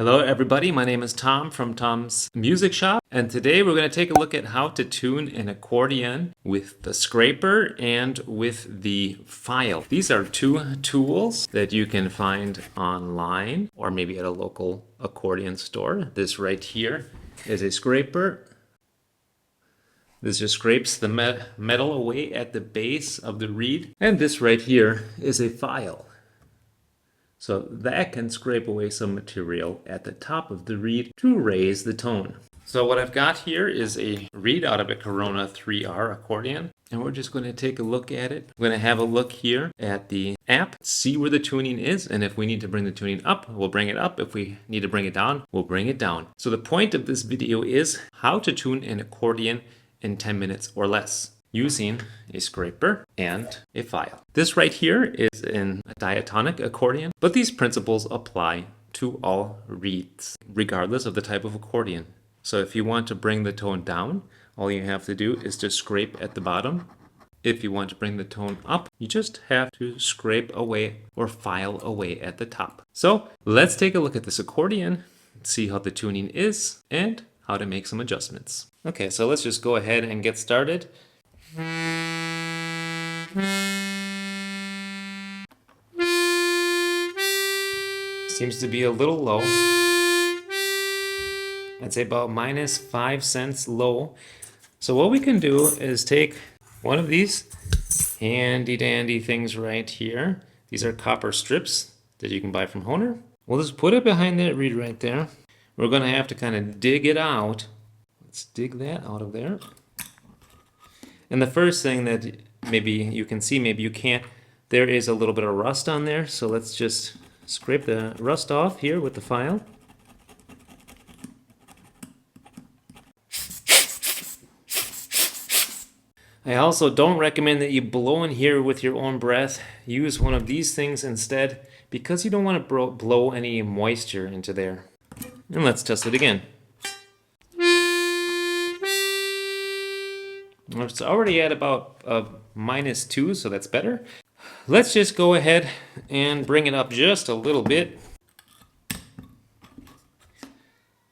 Hello everybody, my name is Tom from Tom's Music Shop, and today we're going to take a look at how to tune an accordion with the scraper and with the file. These are two tools that you can find online or maybe at a local accordion store. This right here is a scraper. This just scrapes the metal away at the base of the reed, and this right here is a file. So that can scrape away some material at the top of the reed to raise the tone. So what I've got here is a reed out of a Corona 3R accordion, and we're just going to take a look at it. We're going to have a look here at the app, see where the tuning is, and if we need to bring the tuning up, we'll bring it up. If we need to bring it down, we'll bring it down. So the point of this video is how to tune an accordion in 10 minutes or less, using a scraper and a file. This right here is a diatonic accordion, but these principles apply to all reeds, regardless of the type of accordion. So if you want to bring the tone down, all you have to do is to scrape at the bottom. If you want to bring the tone up, you just have to scrape away or file away at the top. So let's take a look at this accordion, see how the tuning is, and how to make some adjustments. Okay, so let's just go ahead and get started. Seems to be a little low. I'd say about -5 cents low. So what we can do is take one of these handy dandy things right here. These are copper strips that you can buy from Hohner. We'll just put it behind that reed right there. We're going to have to kind of dig it out. Let's dig that out of there. And the first thing that maybe you can see, maybe you can't, there is a little bit of rust on there. So let's just scrape the rust off here with the file. I also don't recommend that you blow in here with your own breath. Use one of these things instead, because you don't want to blow any moisture into there. And let's test it again. It's already at about -2, so that's better. Let's just go ahead and bring it up just a little bit.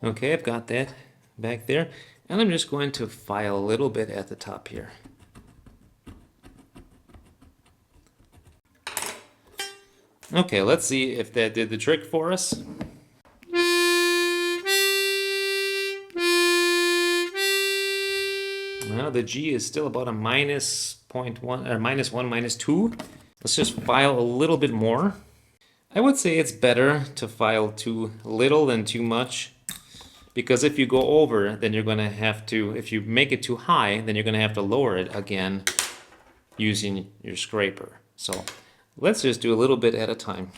Okay, I've got that back there. And I'm just going to file a little bit at the top here. Okay, let's see if that did the trick for us. Well, the G is still about a -0.1 or -1, -2. Let's just file a little bit more. I would say it's better to file too little than too much, because if you go over, then you're going to have to, if you make it too high, then you're going to have to lower it again using your scraper. So let's just do a little bit at a time.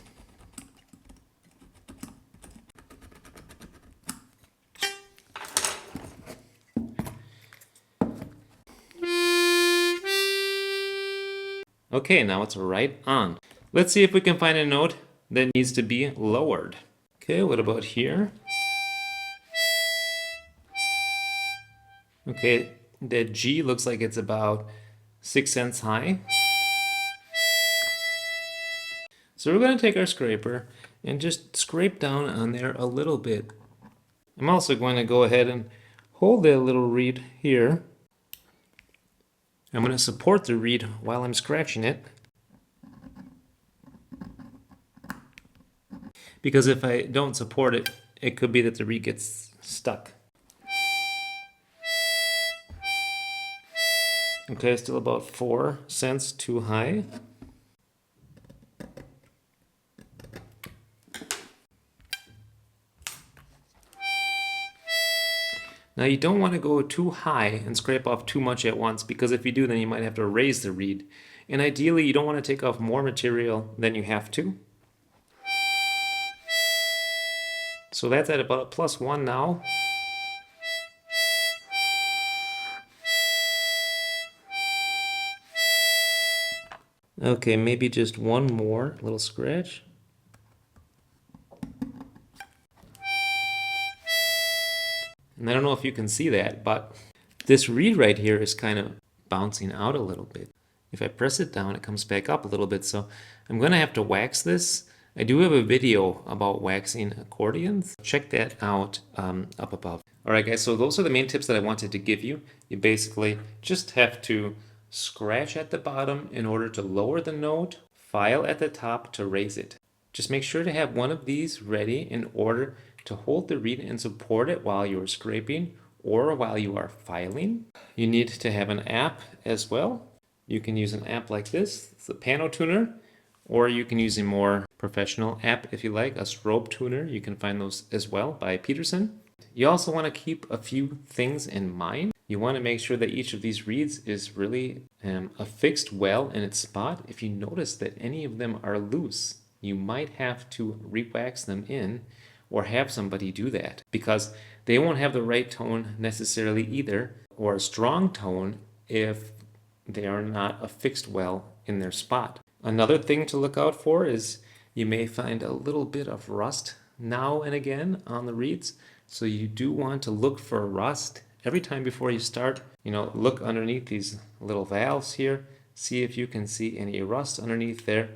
Okay, now it's right on. Let's see if we can find a note that needs to be lowered. Okay, what about here? Okay, that G looks like it's about 6 cents high. So we're going to take our scraper and just scrape down on there a little bit. I'm also going to go ahead and hold that little reed here. I'm going to support the reed while I'm scratching it, because if I don't support it, it could be that the reed gets stuck. Okay, still about 4 cents too high. Now you don't want to go too high and scrape off too much at once, because if you do, then you might have to raise the reed. And ideally, you don't want to take off more material than you have to. So that's at about +1 now. Okay, maybe just one more little scratch. And I don't know if you can see that, but this reed right here is kind of bouncing out a little bit. If I press it down, it comes back up a little bit. So I'm going to have to wax this I do have a video about waxing accordions. Check that out up above. All right, guys, so those are the main tips that I wanted to give you. You basically just have to scratch at the bottom in order to lower the note, file at the top to raise it. Just make sure to have one of these ready in order to hold the reed and support it while you are scraping or while you are filing. You need to have an app as well. You can use an app like this, it's a piano tuner, or you can use a more professional app if you like, a strobe tuner. You can find those as well by Peterson. You also want to keep a few things in mind. You want to make sure that each of these reeds is really affixed well in its spot. If you notice that any of them are loose, you might have to re-wax them in or have somebody do that because they won't have the right tone necessarily either, or a strong tone if they are not affixed well in their spot. Another thing to look out for is you may find a little bit of rust now and again on the reeds. So you do want to look for rust every time before you start. Look underneath these little valves here. See if you can see any rust underneath there.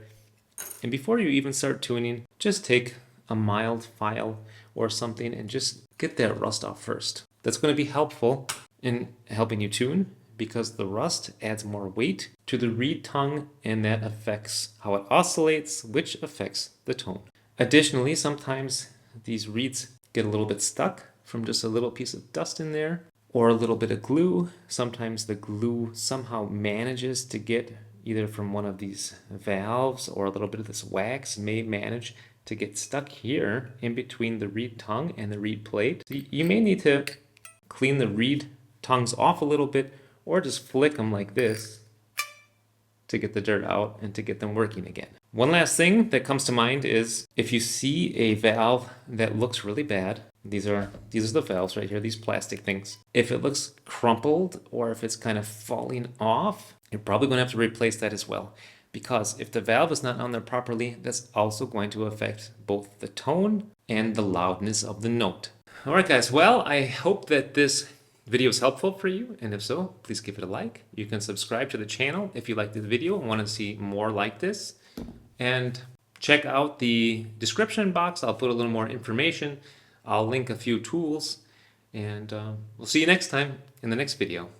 And before you even start tuning, just take a mild file or something and just get that rust off first. That's going to be helpful in helping you tune because the rust adds more weight to the reed tongue and that affects how it oscillates, which affects the tone. Additionally, sometimes these reeds get a little bit stuck from just a little piece of dust in there or a little bit of glue. Sometimes the glue somehow manages to get either from one of these valves or a little bit of this wax may manage to get stuck here in between the reed tongue and the reed plate. So you may need to clean the reed tongues off a little bit or just flick them like this to get the dirt out and to get them working again. One last thing that comes to mind is if you see a valve that looks really bad, these are the valves right here, these plastic things. If it looks crumpled or if it's kind of falling off, you're probably going to have to replace that as well. Because if the valve is not on there properly, that's also going to affect both the tone and the loudness of the note. All right, guys. Well, I hope that this video is helpful for you. And if so, please give it a like. You can subscribe to the channel if you liked the video and want to see more like this. And check out the description box. I'll put a little more information. I'll link a few tools. And we'll see you next time in the next video.